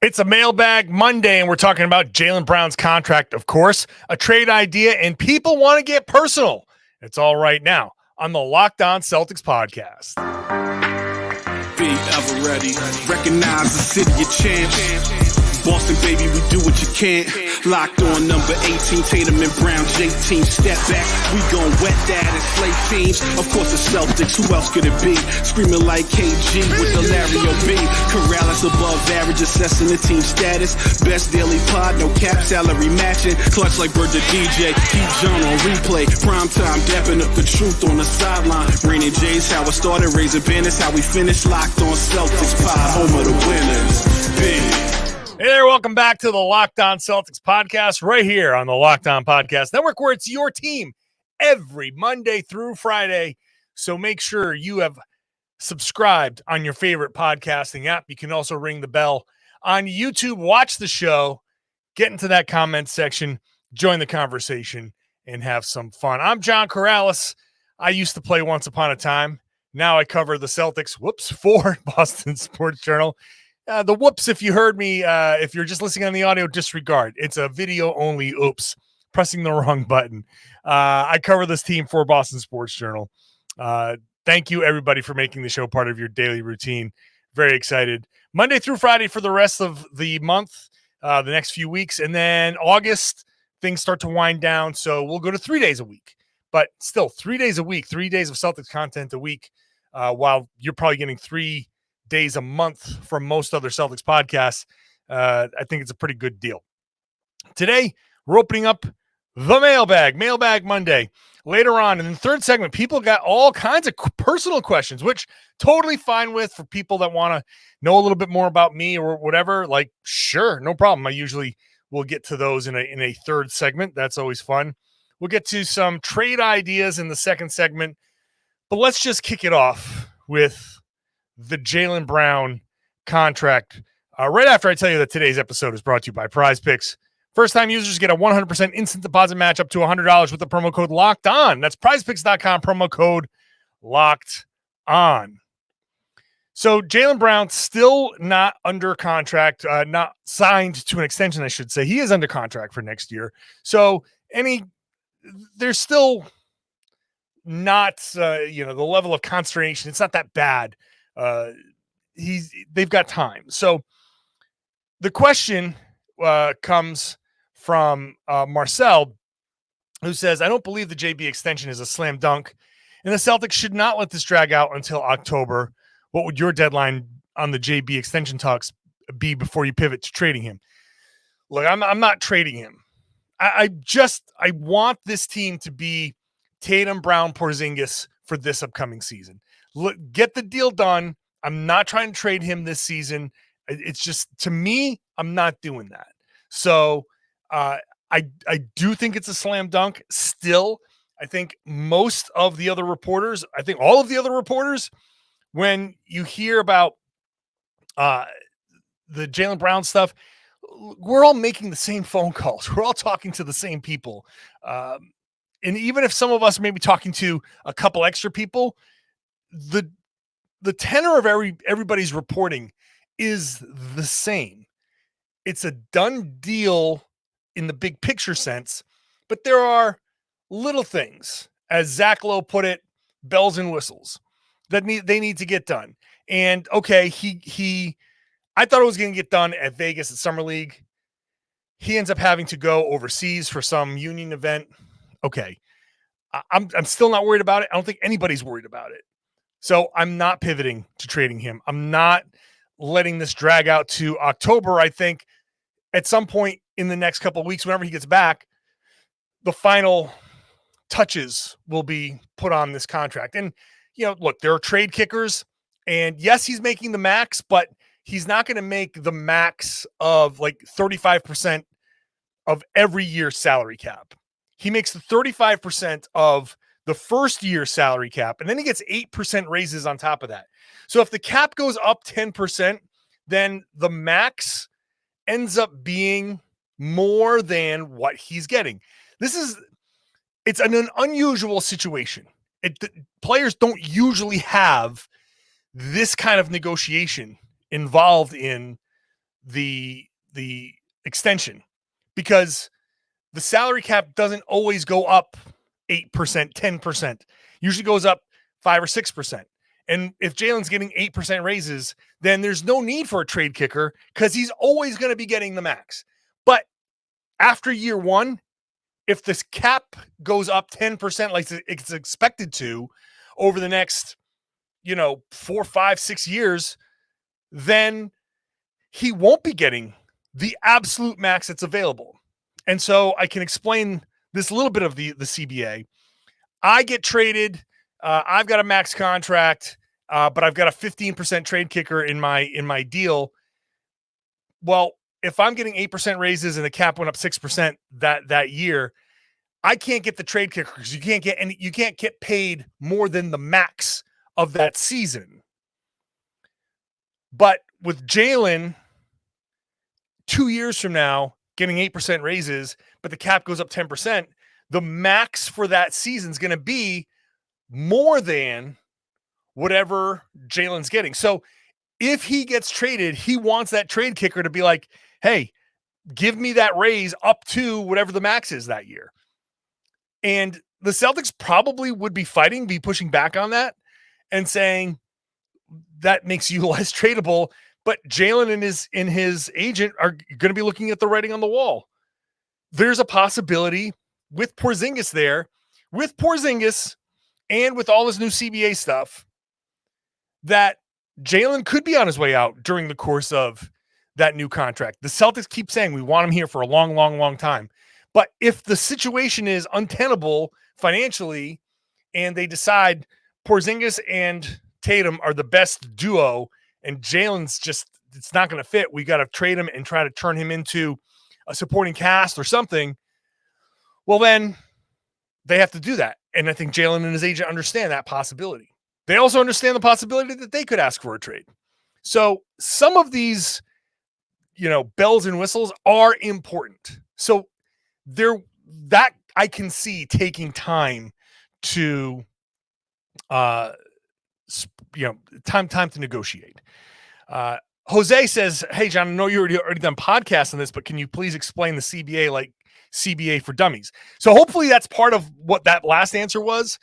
It's a Mailbag Monday, and we're talking about Jaylen Brown's contract, of course, a trade idea, and people want to get personal. It's all right now on the Locked On Celtics podcast. Be ever ready. Recognize the city of champs. Boston, baby, we do what you can't. Locked on number 18, Tatum and Brown, J-team, step back. We gon' wet that and slay teams. Of course, the Celtics, who else could it be? Screaming like KG with the Larry O.B. Karalis above average, assessing the team status. Best daily pod, no cap, salary matching. Clutch like Bird the DJ, keep John on replay. Prime time, dapping up the truth on the sideline. Raining J's, how it started, raising banners, how we finished. Locked on Celtics pod, home of the winners. Big. Hey there, welcome back to the Locked On Celtics podcast right here on the Locked On Podcast Network, where it's your team every Monday through Friday. So make sure you have subscribed on your favorite podcasting app. You can also ring the bell on YouTube, watch the show, get into that comment section, join the conversation, and have some fun. I'm John Karalis. I used to play once upon a time. Now I cover the Celtics, for Boston Sports Journal. The whoops, if you heard me, if you're just listening on the audio, disregard. It's a video only. Oops, pressing the wrong button. I cover this team for Boston Sports Journal. Thank you, everybody, for making the show part of your daily routine. Very excited. Monday through Friday for the rest of the month, the next few weeks. And then August, things start to wind down. So we'll go to 3 days a week. But still, 3 days a week, 3 days of Celtics content a week, while you're probably getting 3 days a month from most other Celtics podcasts. I think it's a pretty good deal. Today, we're opening up the Mailbag Monday. Later on, in the third segment, people got all kinds of personal questions, which totally fine with for people that want to know a little bit more about me or whatever. Like, sure, no problem. I usually will get to those in a third segment. That's always fun. We'll get to some trade ideas in the second segment, but let's just kick it off with the Jaylen Brown contract. Right after I tell you that today's episode is brought to you by PrizePicks. First-time users get a 100% instant deposit match up to $100 with the promo code Locked On. That's PrizePicks.com, promo code Locked On. So Jaylen Brown still not under contract, not signed to an extension, I should say. He is under contract for next year. So there's still not, the level of consternation. It's not that bad. They've got time. So the question comes from Marcel, who says, I don't believe the JB extension is a slam dunk, and the Celtics should not let this drag out until October. What would your deadline on the JB extension talks be before you pivot to trading him? Look, I'm not trading him. I want this team to be Tatum, Brown, Porzingis for this upcoming season. Look, get the deal done. I'm not trying to trade him this season. It's just, to me, I'm not doing that. So I do think it's a slam dunk still. I think most of the other reporters, I think all of the other reporters, when you hear about the Jaylen Brown stuff, we're all making the same phone calls. We're all talking to the same people. And even if some of us may be talking to a couple extra people, the tenor of everybody's reporting is the same. It's a done deal in the big picture sense, but there are little things, as Zach Lowe put it, bells and whistles that they need to get done. And okay, I thought it was going to get done at Vegas at Summer League. He ends up having to go overseas for some union event. Okay. I'm still not worried about it. I don't think anybody's worried about it. So I'm not pivoting to trading him. I'm not letting this drag out to October. I think at some point in the next couple of weeks, whenever he gets back, the final touches will be put on this contract. And, look, there are trade kickers. And yes, he's making the max, but he's not going to make the max of like 35% of every year's salary cap. He makes the 35% of the first year salary cap, and then he gets 8% raises on top of that. So if the cap goes up 10%, then the max ends up being more than what he's getting. It's an unusual situation. Players don't usually have this kind of negotiation involved in the extension, because the salary cap doesn't always go up 8%, 10%. Usually goes up 5 or 6%. And if Jalen's getting 8% raises, then there's no need for a trade kicker because he's always going to be getting the max. But after year one, if this cap goes up 10% like it's expected to over the next, 4, 5, 6 years, then he won't be getting the absolute max that's available. And so I can explain this little bit of the CBA. I get traded. I've got a max contract, but I've got a 15% trade kicker in my deal. Well, if I'm getting 8% raises and the cap went up 6% that year, I can't get the trade kicker because you can't get paid more than the max of that season. But with Jaylen, 2 years from now, getting 8% raises, but the cap goes up 10%, the max for that season is going to be more than whatever Jalen's getting. So if he gets traded, he wants that trade kicker to be like, hey, give me that raise up to whatever the max is that year. And the Celtics probably would be pushing back on that and saying that makes you less tradable. But Jaylen and his agent are going to be looking at the writing on the wall. There's a possibility with Porzingis and with all this new CBA stuff that Jaylen could be on his way out during the course of that new contract. The Celtics keep saying we want him here for a long, long, long time. But if the situation is untenable financially and they decide Porzingis and Tatum are the best duo and Jalen's it's not going to fit, we got to trade him and try to turn him into a supporting cast or something, well, then they have to do that. And I think Jaylen and his agent understand that possibility. They also understand the possibility that they could ask for a trade. So some of these, bells and whistles are important. So that I can see taking time to, time to negotiate. Jose says, hey, John, I know you already done podcasts on this, but can you please explain the CBA like CBA for dummies? So hopefully that's part of what that last answer was.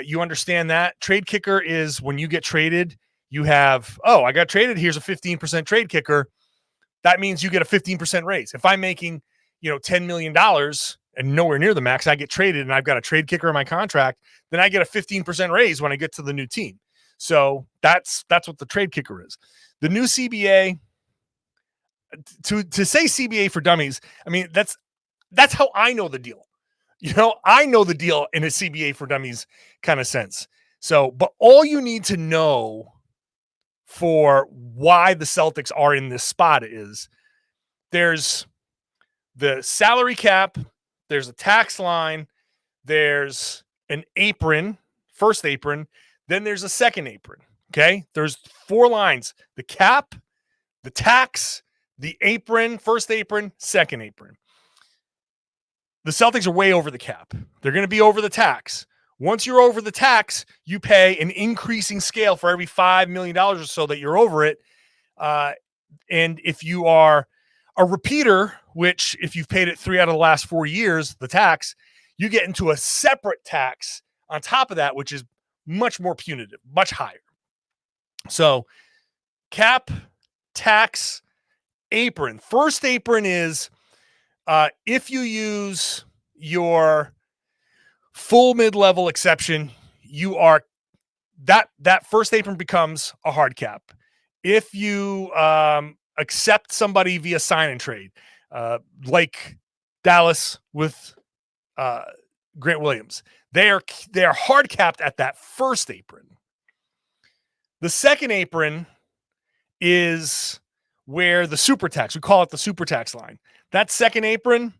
You understand that. Trade kicker is when you get traded, you have, I got traded. Here's a 15% trade kicker. That means you get a 15% raise. If I'm making, $10 million and nowhere near the max, I get traded and I've got a trade kicker in my contract, then I get a 15% raise when I get to the new team. So that's what the trade kicker is. The new CBA, to say CBA for dummies, I mean, that's how I know the deal. I know the deal in a CBA for dummies kind of sense. So, but all you need to know for why the Celtics are in this spot is there's the salary cap, there's a tax line, there's an apron, first apron, then there's a second apron. Okay. There's 4 lines: the cap, the tax, the apron, first apron, second apron. The Celtics are way over the cap. They're going to be over the tax. Once you're over the tax, you pay an increasing scale for every $5 million or so that you're over it. And if you are a repeater, which if you've paid it 3 out of the last 4 years, the tax, you get into a separate tax on top of that, which is much more punitive, much higher. So cap, tax, apron. First apron is if you use your full mid-level exception, you are that first apron becomes a hard cap. If you accept somebody via sign and trade, like Dallas with Grant Williams, they are hard capped at that first apron. The second apron is where the super tax, we call it the super tax line. That second apron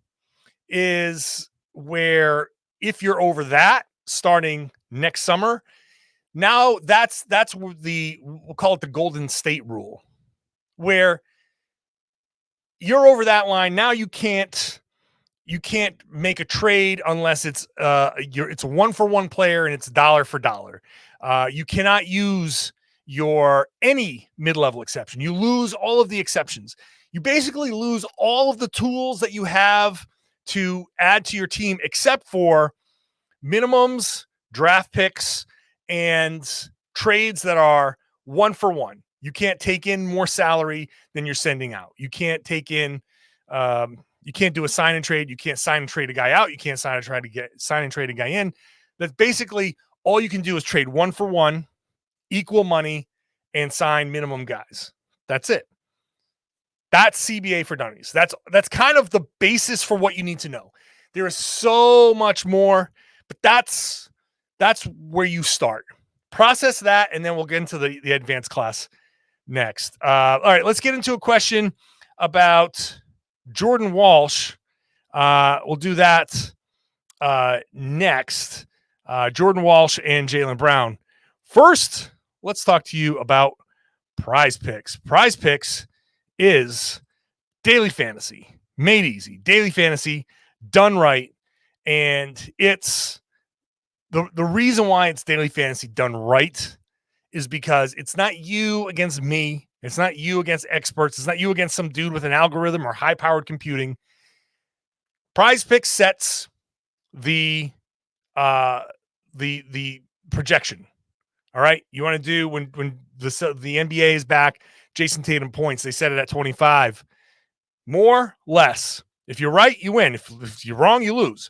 is where if you're over that starting next summer, now that's we'll call it the Golden State rule, where you're over that line. Now you can't make a trade unless it's a 1-for-1 player and it's dollar for dollar. You cannot use any mid-level exception. You lose all of the exceptions. you basically lose all of the tools that you have to add to your team, except for minimums, draft picks, and trades that are 1-for-1. You can't take in more salary than you're sending out. You can't take in, you can't do a sign and trade. You can't sign and trade a guy out. You can't sign and trade a guy in. That's basically all you can do is trade 1-for-1, equal money, and sign minimum guys. That's it. That's CBA for dummies. That's kind of the basis for what you need to know. There is so much more, but that's where you start. Process that, and then we'll get into the advanced class next. All right, let's get into a question about Jordan Walsh. We'll do that next. Jordan Walsh and Jaylen Brown. First, let's talk to you about PrizePicks. PrizePicks is daily fantasy, made easy. Daily fantasy, done right. And it's the reason why it's daily fantasy done right is because it's not you against me. It's not you against experts. It's not you against some dude with an algorithm or high-powered computing. PrizePicks sets the projection. All right. You want to do when the NBA is back, Jayson Tatum points, they set it at 25. More, less. If you're right, you win. If you're wrong, you lose.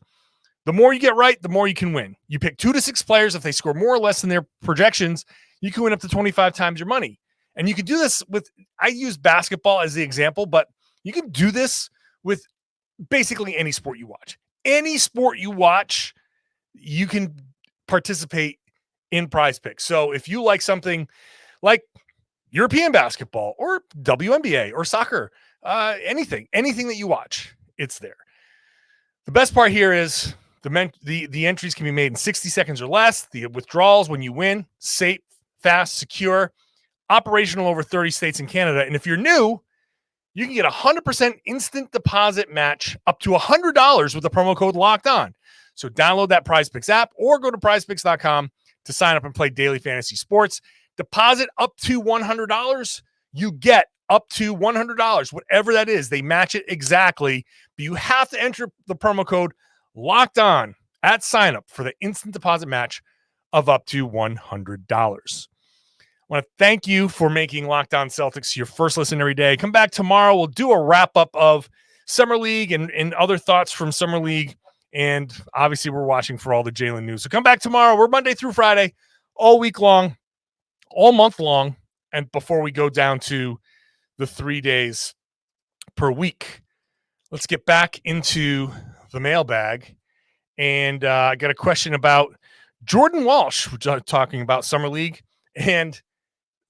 The more you get right, the more you can win. You pick 2 to 6 players. If they score more or less than their projections, you can win up to 25 times your money. And you can do this with, I use basketball as the example, but you can do this with basically any sport you watch. Any sport you watch, you can participate in PrizePicks. So if you like something like European basketball or WNBA or soccer, anything that you watch, it's there. The best part here is the entries can be made in 60 seconds or less. The withdrawals when you win, safe, fast, secure, operational over 30 states and Canada. And if you're new, you can get 100% instant deposit match up to $100 with the promo code Locked On. So download that PrizePicks app or go to prizepicks.com to sign up and play daily fantasy sports. Deposit up to $100. You get up to $100, whatever that is. They match it exactly, but you have to enter the promo code Locked On at sign up for the instant deposit match of up to $100. I want to thank you for making Locked On Celtics your first listen every day. Come back tomorrow. We'll do a wrap-up of Summer League and other thoughts from Summer League. And obviously, we're watching for all the Jaylen news. So come back tomorrow. We're Monday through Friday, all week long, all month long, and before we go down to the 3 days per week. Let's get back into the mailbag. And I got a question about Jordan Walsh. We're talking about Summer League. And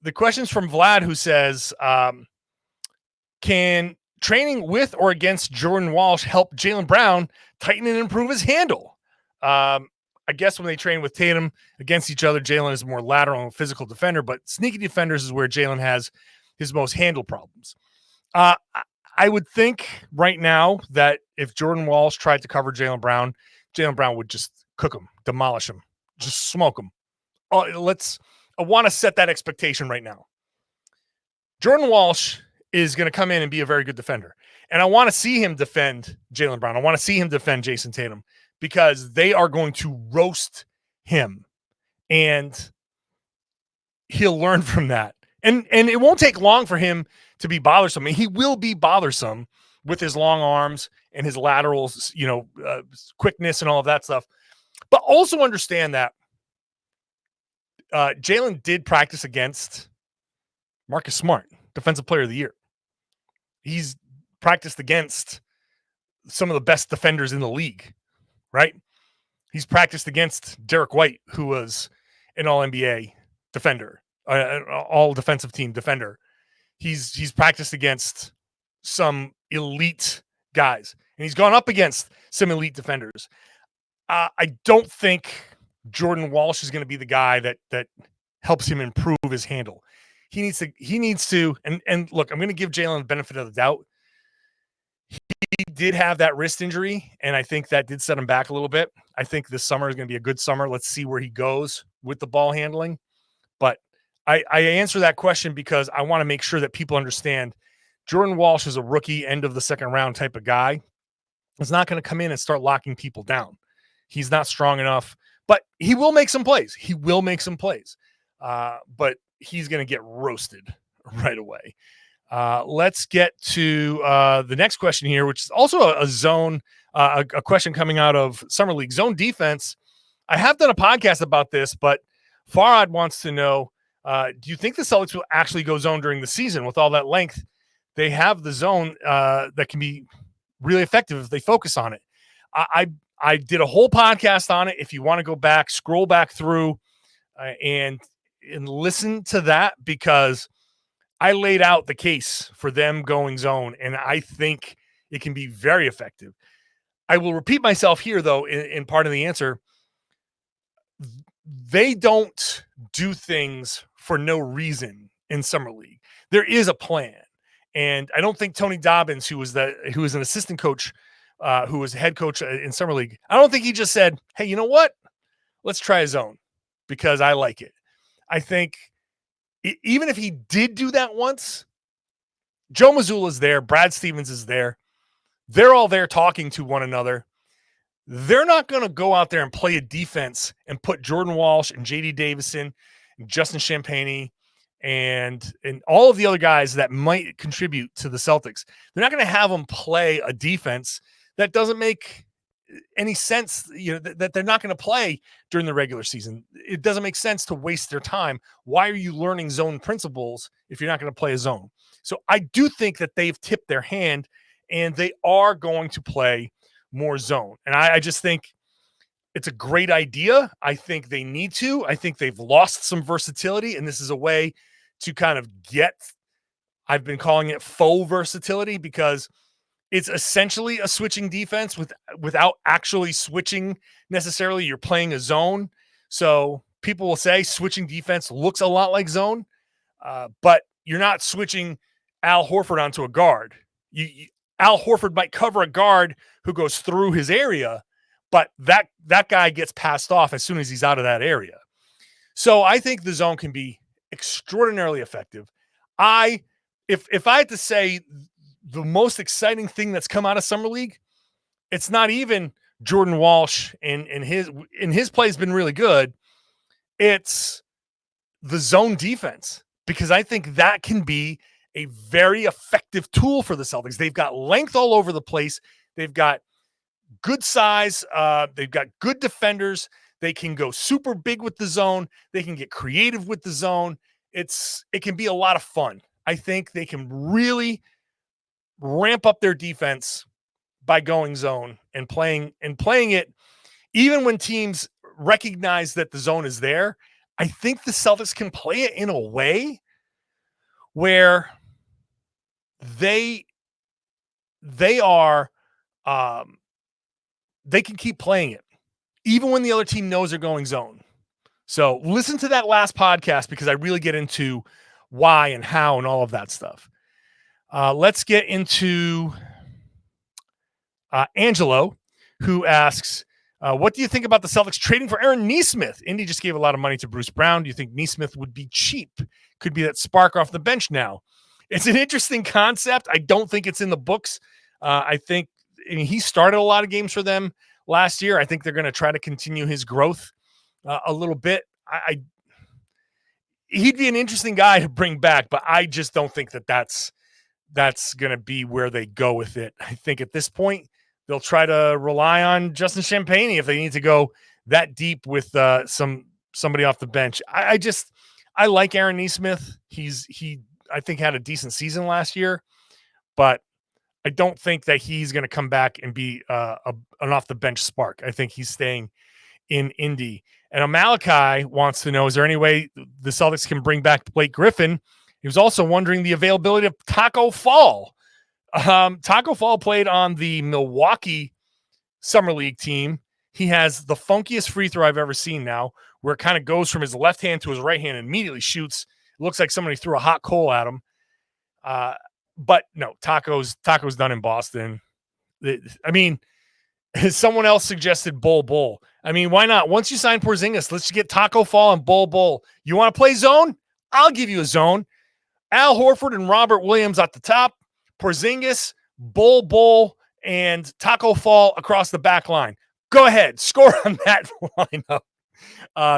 the question's from Vlad, who says, can training with or against Jordan Walsh help Jaylen Brown tighten and improve his handle? I guess when they train with Tatum against each other, Jaylen is a more lateral and physical defender, but sneaky defenders is where Jaylen has his most handle problems. I would think right now that if Jordan Walsh tried to cover Jaylen Brown would just cook him, demolish him, just smoke him. I want to set that expectation right now. Jordan Walsh is going to come in and be a very good defender. And I want to see him defend Jaylen Brown. I want to see him defend Jayson Tatum because they are going to roast him. And he'll learn from that. And it won't take long for him to be bothersome. I mean, he will be bothersome with his long arms and his laterals, quickness and all of that stuff. But also understand that Jaylen did practice against Marcus Smart, Defensive Player of the Year. He's practiced against some of the best defenders in the league, right? He's practiced against Derek White, who was an All-NBA defender, all defensive team defender. He's practiced against some elite guys, and he's gone up against some elite defenders. I don't think Jordan Walsh is going to be the guy that helps him improve his handle. He needs to, and look, I'm going to give Jaylen the benefit of the doubt. He did have that wrist injury, and I think that did set him back a little bit. I think this summer is going to be a good summer. Let's see where he goes with the ball handling. But I answer that question because I want to make sure that people understand Jordan Walsh is a rookie, end of the second round type of guy. He's not going to come in and start locking people down. He's not strong enough, but he will make some plays. But he's going to get roasted right away. Let's get to the next question here, which is also a zone, a question coming out of Summer League. Zone defense. I have done a podcast about this, but Farhad wants to know, do you think the Celtics will actually go zone during the season with all that length? They have the zone that can be really effective if they focus on it. I did a whole podcast on it. If you want to go back, scroll back through and listen to that, because I laid out the case for them going zone, and I think it can be very effective. I will repeat myself here, though, in part of the answer. They don't do things for no reason in Summer League. There is a plan. And I don't think Tony Dobbins, who was an assistant coach, who was head coach in Summer League, I don't think he just said, hey, you know what? Let's try a zone because I like it. I think even if he did do that once, Joe Mazzulla's there, Brad Stevens is there. They're all there talking to one another. They're not going to go out there and play a defense and put Jordan Walsh and J.D. Davison and Justin Champagnie and all of the other guys that might contribute to the Celtics. They're not going to have them play a defense that doesn't make any sense, that they're not going to play during the regular season. It doesn't make sense to waste their time. Why are you learning zone principles if you're not going to play a zone? So I do think that they've tipped their hand and they are going to play more zone. And I just think it's a great idea. I think they need to. I think they've lost some versatility, and this is a way to kind of get, I've been calling it faux versatility, because it's essentially a switching defense without actually switching necessarily. You're playing a zone. So people will say switching defense looks a lot like zone, but you're not switching Al Horford onto a guard. Al Horford might cover a guard who goes through his area, but that guy gets passed off as soon as he's out of that area. So I think the zone can be extraordinarily effective. If I had to say the most exciting thing that's come out of Summer League, it's not even Jordan Walsh and his play has been really good. It's the zone defense, because I think that can be a very effective tool for the Celtics. They've got length all over the place. They've got good size. They've got good defenders. They can go super big with the zone. They can get creative with the zone. It can be a lot of fun. I think they can really ramp up their defense by going zone and playing it even when teams recognize that the zone is there. I think the Celtics can play it in a way where they can keep playing it even when the other team knows they're going zone. So listen to that last podcast, because I really get into why and how and all of that stuff. Let's get into Angelo, who asks, what do you think about the Celtics trading for Aaron Nesmith? Indy just gave a lot of money to Bruce Brown. Do you think Nesmith would be cheap? Could be that spark off the bench now. It's an interesting concept. I don't think it's in the books. I think he started a lot of games for them last year. I think they're going to try to continue his growth a little bit. He'd be an interesting guy to bring back, but I just don't think that's going to be where they go with it. I think at this point, they'll try to rely on Justin Champagnie if they need to go that deep with somebody off the bench. I like Aaron Nesmith. He I think had a decent season last year, but I don't think that he's going to come back and be an off the bench spark. I think he's staying in Indy. And Malachi wants to know, is there any way the Celtics can bring back Blake Griffin? He was also wondering the availability of Taco Fall. Taco Fall played on the Milwaukee Summer League team. He has the funkiest free throw I've ever seen now, where it kind of goes from his left hand to his right hand and immediately shoots. It looks like somebody threw a hot coal at him. But no, Taco's done in Boston. I mean, someone else suggested Bull. I mean, why not? Once you sign Porzingis, let's get Taco Fall and Bull. You want to play zone? I'll give you a zone. Al Horford and Robert Williams at the top. Porzingis, Bull, and Taco Fall across the back line. Go ahead, score on that lineup.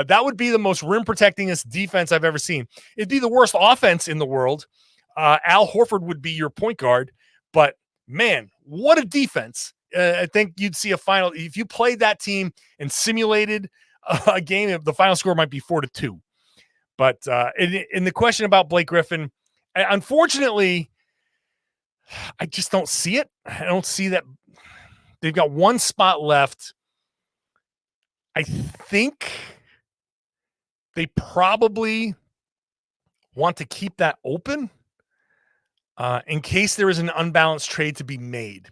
That would be the most rim protectingest defense I've ever seen. It'd be the worst offense in the world. Al Horford would be your point guard, but man, what a defense. I think you'd see a final. If you played that team and simulated a game, the final score might be 4-2. But in the question about Blake Griffin, unfortunately, I just don't see it. I don't see that. They've got one spot left. I think they probably want to keep that open in case there is an unbalanced trade to be made.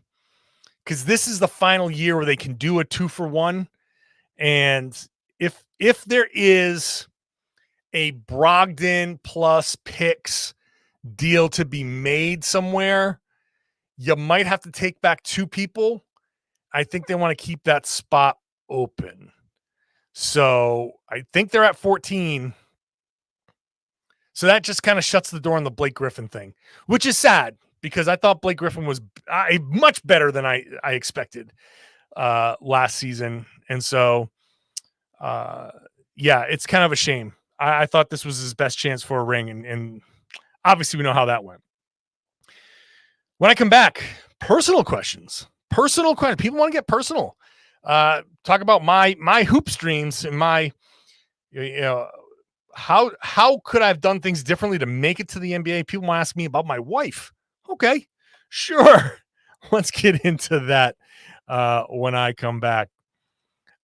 Because this is the final year where they can do a 2-for-1. And if there is a Brogdon plus picks deal to be made somewhere, you might have to take back 2 people. I think they want to keep that spot open. So I think they're at 14. So that just kind of shuts the door on the Blake Griffin thing, which is sad because I thought Blake Griffin was much better than I expected last season. And so, yeah, it's kind of a shame. I thought this was his best chance for a ring, and obviously we know how that went. When I come back, personal questions. People want to get personal. Talk about my hoop streams and my, how could I have done things differently to make it to the NBA? People want to ask me about my wife. Okay, sure. Let's get into that when I come back.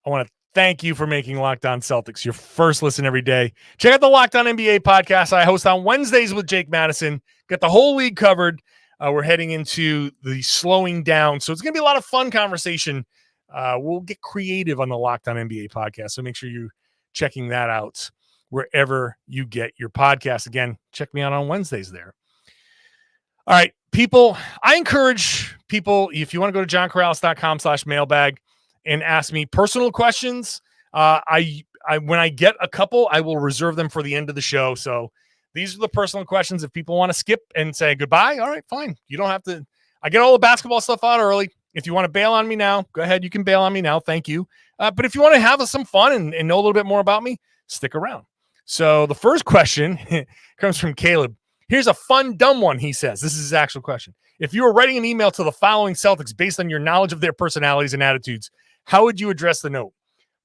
I want to thank you for making Locked On Celtics your first listen every day. Check out the Locked On NBA podcast I host on Wednesdays with Jake Madison. Got the whole league covered. We're heading into the slowing down, so it's going to be a lot of fun conversation. We'll get creative on the Locked On NBA podcast, so make sure you're checking that out wherever you get your podcast. Again, check me out on Wednesdays there. All right, people, I encourage people, if you want to go to johnkaralis.com/mailbag and ask me personal questions, I when I get a couple, I will reserve them for the end of the show. So these are the personal questions. If people want to skip and say goodbye, all right, fine. You don't have to. I get all the basketball stuff out early. If you want to bail on me now, go ahead. You can bail on me now. Thank you. But if you want to have some fun and know a little bit more about me, stick around. So the first question comes from Caleb. Here's a fun, dumb one, he says. This is his actual question. If you were writing an email to the following Celtics based on your knowledge of their personalities and attitudes, how would you address the note?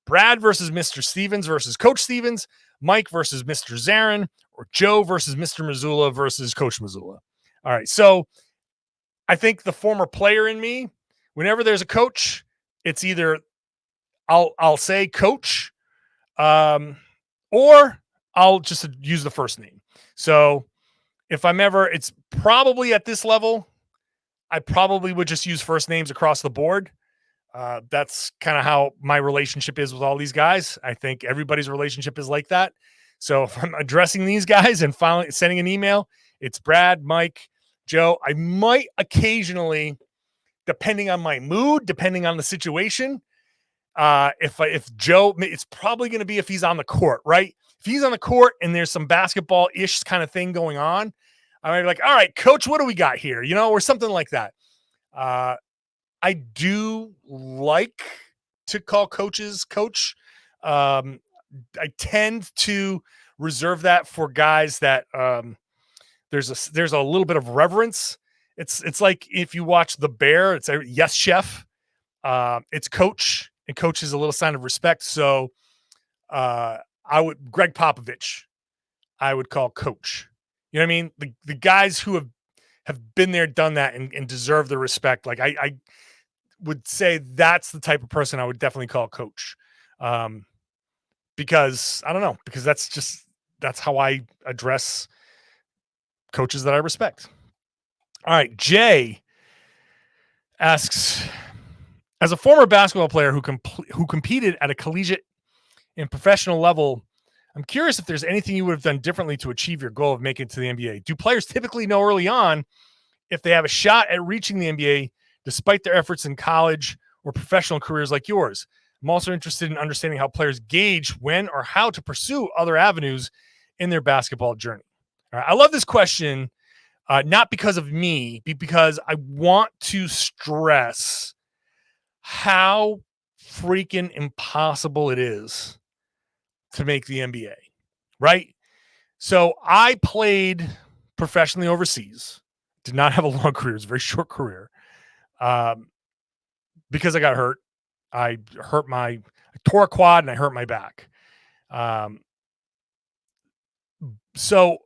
Brad versus Mr. Stevens versus Coach Stevens, Mike versus Mr. Zarin, or Joe versus Mr. Missoula versus Coach Missoula? All right, so I think the former player in me, whenever there's a coach, it's either I'll say coach, or I'll just use the first name. So if I'm ever, it's probably at this level, I probably would just use first names across the board. That's kind of how my relationship is with all these guys. I think everybody's relationship is like that. So if I'm addressing these guys and finally sending an email, it's Brad, Mike, Joe. I might occasionally, depending on my mood, depending on the situation, if Joe, it's probably going to be if he's on the court, right? If he's on the court and there's some basketball-ish kind of thing going on, I might be like, all right, coach, what do we got here? Or something like that. I do like to call coaches coach. I tend to reserve that for guys that there's a little bit of reverence. It's like if you watch The Bear, it's a yes chef. It's coach, and coach is a little sign of respect. So Greg Popovich, I would call coach. You know what I mean? The guys who have been there, done that, and deserve the respect. Like I would say that's the type of person I would definitely call coach. Because I don't know, because that's how I address coaches that I respect. All right. Jay asks, as a former basketball player who competed at a collegiate and professional level, I'm curious if there's anything you would have done differently to achieve your goal of making it to the NBA. Do players typically know early on if they have a shot at reaching the NBA despite their efforts in college or professional careers like yours? I'm also interested in understanding how players gauge when or how to pursue other avenues in their basketball journey. All right, I love this question Not because of me, because I want to stress how freaking impossible it is to make the NBA, right? So I played professionally overseas, did not have a long career. It was a very short career. Because I got hurt. I tore a quad and I hurt my back. So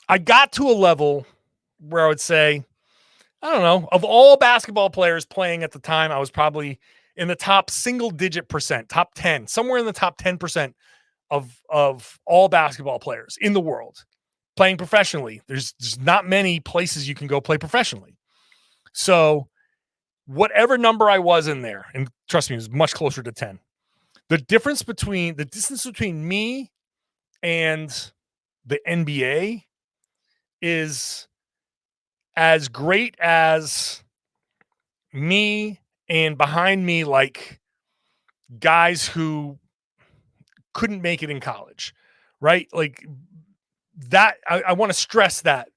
I got to a level where I would say, I don't know, of all basketball players playing at the time, I was probably in the top single digit percent, top 10, somewhere in the top 10% of all basketball players in the world playing professionally. There's not many places you can go play professionally. So whatever number I was in there, and trust me, it was much closer to 10. The distance between me and the NBA is as great as me and behind me, like guys who couldn't make it in college, right? Like that. I want to stress that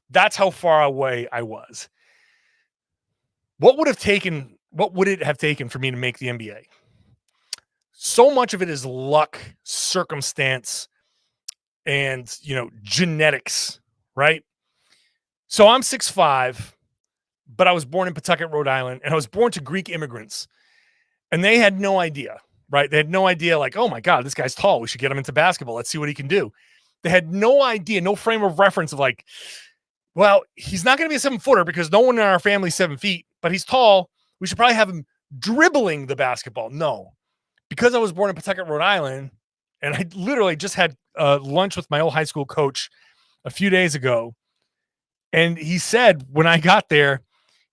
that's how far away I was. What would it have taken for me to make the NBA? So much of it is luck, circumstance, and, genetics, right? So I'm 6'5", but I was born in Pawtucket, Rhode Island, and I was born to Greek immigrants. And they had no idea, right? They had no idea, like, oh my God, this guy's tall. We should get him into basketball. Let's see what he can do. They had no idea, no frame of reference of like, well, he's not going to be a 7-footer because no one in our family is 7 feet, but he's tall. We should probably have him dribbling the basketball. No, because I was born in Pawtucket, Rhode Island, and I literally just had lunch with my old high school coach a few days ago. And he said, when I got there,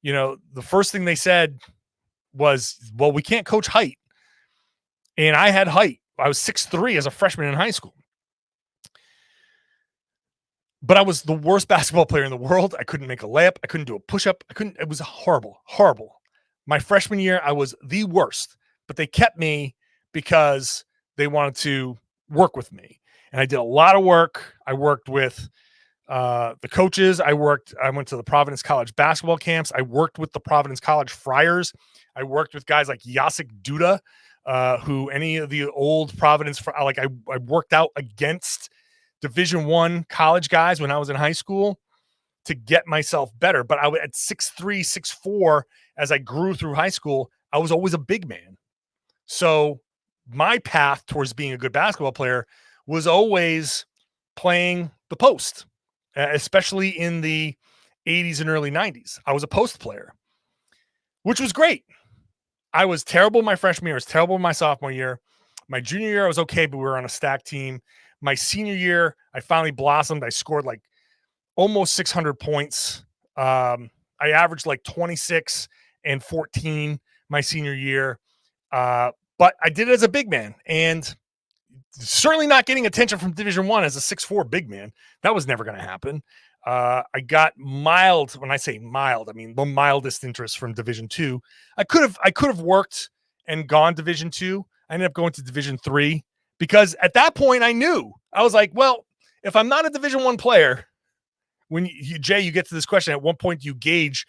the first thing they said was, well, we can't coach height. And I had height. I was 6'3" as a freshman in high school. But I was the worst basketball player in the world. I couldn't make a layup. I couldn't do a push-up. It was horrible, horrible. My freshman year, I was the worst. But they kept me because they wanted to work with me. And I did a lot of work. I worked with the coaches. I went to the Providence College basketball camps. I worked with the Providence College Friars. I worked with guys like Jacek Duda, who any of the old Providence, I worked out against Division I college guys when I was in high school to get myself better. But I was at 6'3", 6'4", as I grew through high school, I was always a big man. So my path towards being a good basketball player was always playing the post, especially in the 80s and early 90s. I was a post player, which was great. I was terrible my freshman year. I was terrible my sophomore year. My junior year, I was okay, but we were on a stacked team. My senior year, I finally blossomed. I scored like almost 600 points. I averaged like 26 and 14 my senior year. But I did it as a big man, and certainly not getting attention from Division I as a 6'4" big man. That was never going to happen. I got mild. When I say mild, I mean the mildest interest from Division II. I could have worked and gone Division II. I ended up going to Division III because at that point I knew. I was like, well, if I'm not a Division I player, when you get to this question, at one point you gauge,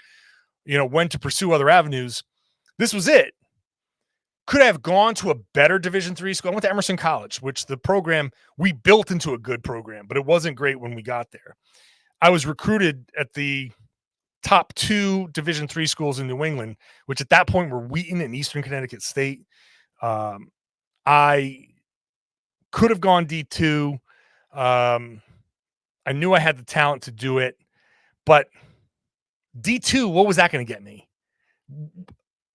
when to pursue other avenues. This was it. Could I have gone to a better Division III school? I went to Emerson College, which the program we built into a good program, but it wasn't great when we got there. I was recruited at the top 2 Division III schools in New England, which at that point were Wheaton and Eastern Connecticut State. I could have gone D2. I knew I had the talent to do it, but D2, what was that going to get me?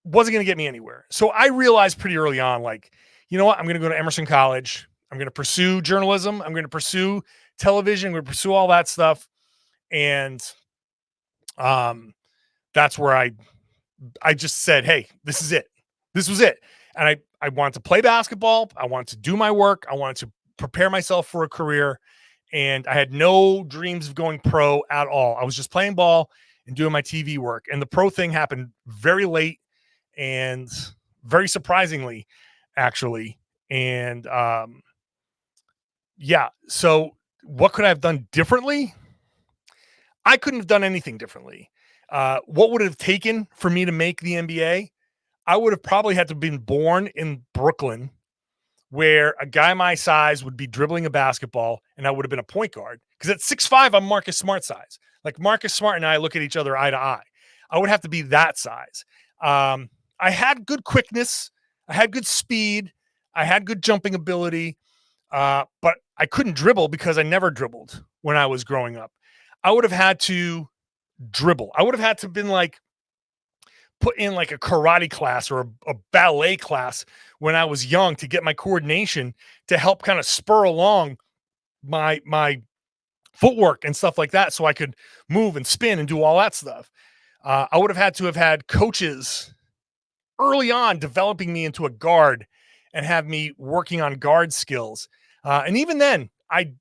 Wasn't going to get me anywhere. So I realized pretty early on, like, you know what? I'm going to go to Emerson College. I'm going to pursue journalism. I'm going to pursue television. I'm going to pursue all that stuff. And that's where I just said, hey, this is it. This was it. And I wanted to play basketball. I wanted to do my work. I wanted to prepare myself for a career. And I had no dreams of going pro at all. I was just playing ball and doing my TV work. And the pro thing happened very late and very surprisingly, actually. And so what could I have done differently? I couldn't have done anything differently. What would it have taken for me to make the NBA? I would have probably had to have been born in Brooklyn, where a guy my size would be dribbling a basketball and I would have been a point guard. Because at 6'5", I'm Marcus Smart size. Like Marcus Smart and I look at each other eye to eye. I would have to be that size. I had good quickness. I had good speed. I had good jumping ability. But I couldn't dribble because I never dribbled when I was growing up. I would have had to dribble. I would have had to been like put in like a karate class or a ballet class when I was young to get my coordination to help kind of spur along my footwork and stuff like that so I could move and spin and do all that stuff. I would have had to have had coaches early on developing me into a guard and have me working on guard skills. And even then, I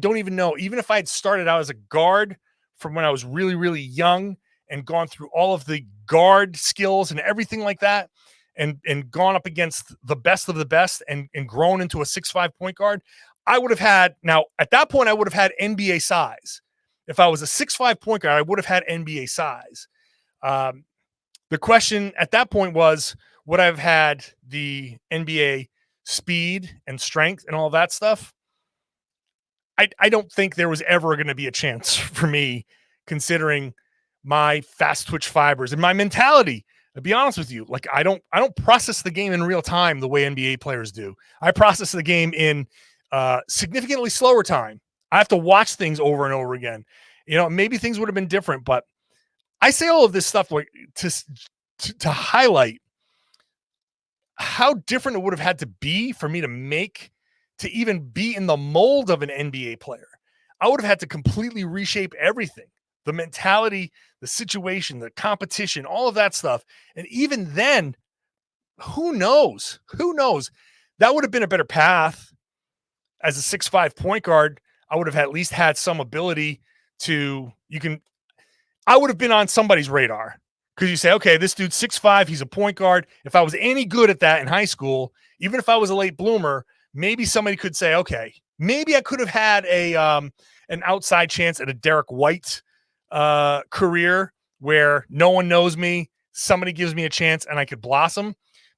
don't even know, even if I had started out as a guard from when I was really, really young and gone through all of the guard skills and everything like that, and gone up against the best of the best and grown into a 6'5" point guard, I would have had, now at that point, I would have had NBA size. If I was a 6'5" point guard, I would have had NBA size. The question at that point was, would I have had the NBA speed and strength and all that stuff? I don't think there was ever going to be a chance for me, considering my fast twitch fibers and my mentality. To be honest with you, like I don't process the game in real time the way NBA players do. I process the game in significantly slower time. I have to watch things over and over again. You know, maybe things would have been different, but I say all of this stuff like to highlight how different it would have had to be for me to even be in the mold of an NBA player. I would have had to completely reshape everything. The mentality, the situation, the competition, all of that stuff. And even then, who knows? Who knows? That would have been a better path. As a 6'5" point guard, I would have at least had some ability I would have been on somebody's radar. Because you say, okay, this dude's 6'5", he's a point guard. If I was any good at that in high school, even if I was a late bloomer, maybe somebody could say, okay, maybe I could have had an outside chance at a Derek White career where no one knows me, somebody gives me a chance and I could blossom.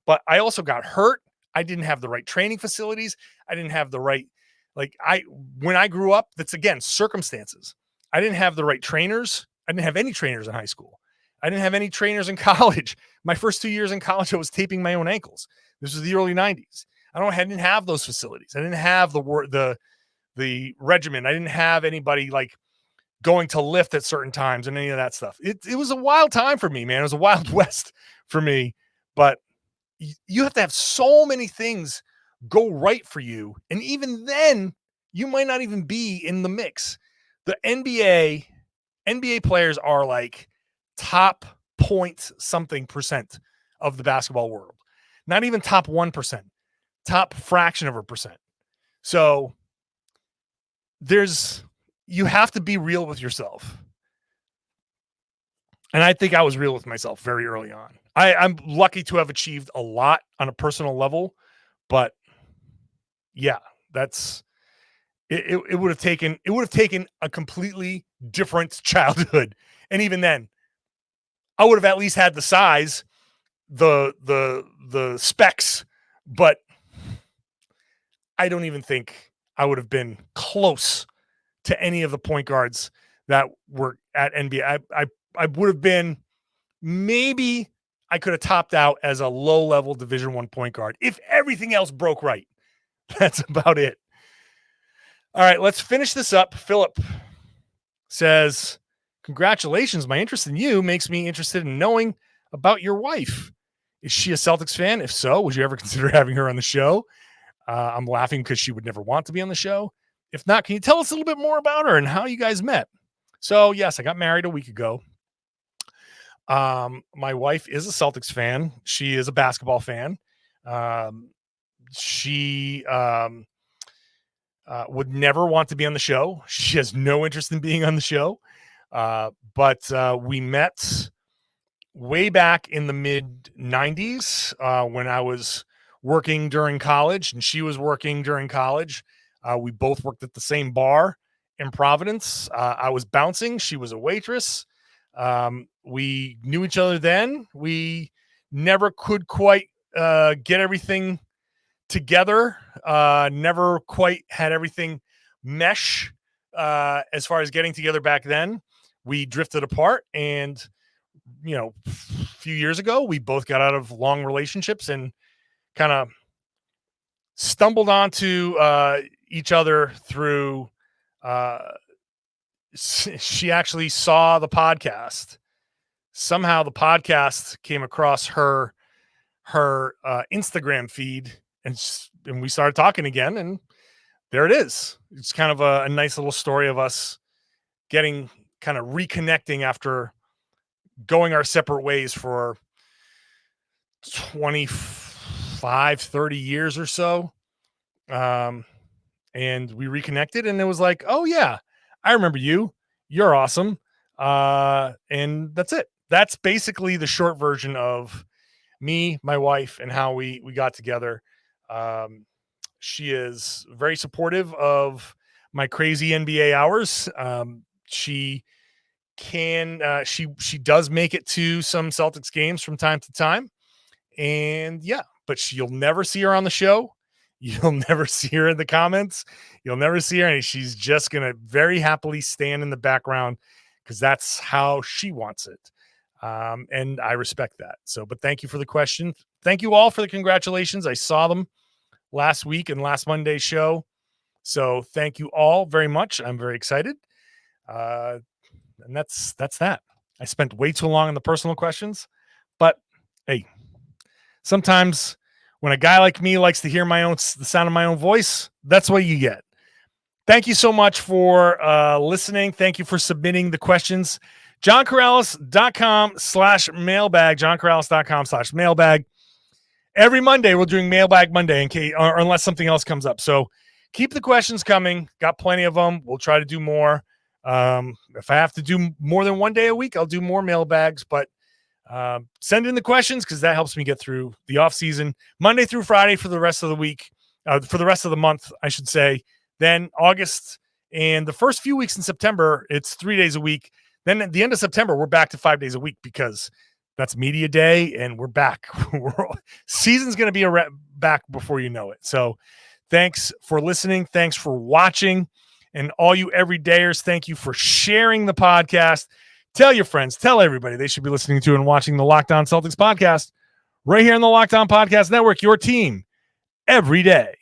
But I also got hurt. I didn't have the right training facilities. I didn't have the right, when I grew up, that's again, circumstances. I didn't have the right trainers. I didn't have any trainers in high school. I didn't have any trainers in college. My first 2 years in college, I was taping my own ankles. This was the early 90s. I didn't have those facilities. I didn't have the regimen. I didn't have anybody like going to lift at certain times and any of that stuff. It was a wild time for me, man. It was a wild west for me. But you have to have so many things go right for you. And even then, you might not even be in the mix. The NBA players are like top point something percent of the basketball world. Not even top 1%, top fraction of a percent. So you have to be real with yourself. And I think I was real with myself very early on. I'm lucky to have achieved a lot on a personal level, but yeah, it would have taken a completely different childhood. And even then, I would have at least had the size, the specs, but I don't even think I would have been close to any of the point guards that were at NBA. I would have been, maybe I could have topped out as a low-level Division I point guard if everything else broke right. That's about it. All right, let's finish this up. Philip says, congratulations. My interest in you makes me interested in knowing about your wife. Is she a Celtics fan? If so, would you ever consider having her on the show? I'm laughing because she would never want to be on the show. If not, can you tell us a little bit more about her and how you guys met? So, yes, I got married a week ago. My wife is a Celtics fan. She is a basketball fan. She would never want to be on the show. She has no interest in being on the show. But we met way back in the mid 90s when I was working during college and she was working during college. We both worked at the same bar in Providence. I was bouncing. She was a waitress. We knew each other then. We never could quite get everything together. Never quite had everything mesh as far as getting together back then. We drifted apart, and a few years ago, we both got out of long relationships and kind of stumbled onto each other through she actually saw the podcast. Somehow the podcast came across her Instagram feed, and we started talking again, and there it is. It's kind of a nice little story of us getting kind of reconnecting after going our separate ways for 25, 30 years or so. And we reconnected, and it was like, oh yeah, I remember you. You're awesome. And that's it. That's basically the short version of me, my wife, and how we got together. She is very supportive of my crazy NBA hours. She does make it to some Celtics games from time to time. And yeah, but you'll never see her on the show. You'll never see her in the comments. You'll never see her. And she's just going to very happily stand in the background because that's how she wants it. And I respect that. So, but thank you for the question. Thank you all for the congratulations. I saw them last week and last Monday's show. So thank you all very much. I'm very excited. And that's that. I spent way too long on the personal questions, but hey, sometimes when a guy like me likes to hear the sound of my own voice, that's what you get. Thank you so much for listening. Thank you for submitting the questions. JohnKaralis.com/mailbag. JohnKaralis.com/mailbag. Every Monday, we're doing Mailbag Monday in case, or unless something else comes up. So keep the questions coming. Got plenty of them. We'll try to do more. If I have to do more than one day a week, I'll do more mailbags, but send in the questions because that helps me get through the off season, Monday through Friday for the rest of the week, for the rest of the month, I should say. Then August and the first few weeks in September, it's 3 days a week. Then at the end of September, we're back to 5 days a week because that's media day and we're back. Season's going to be back before you know it. So thanks for listening. Thanks for watching. And all you everydayers, thank you for sharing the podcast. Tell your friends, tell everybody they should be listening to and watching the Locked On Celtics podcast right here on the Locked On Podcast Network, your team every day.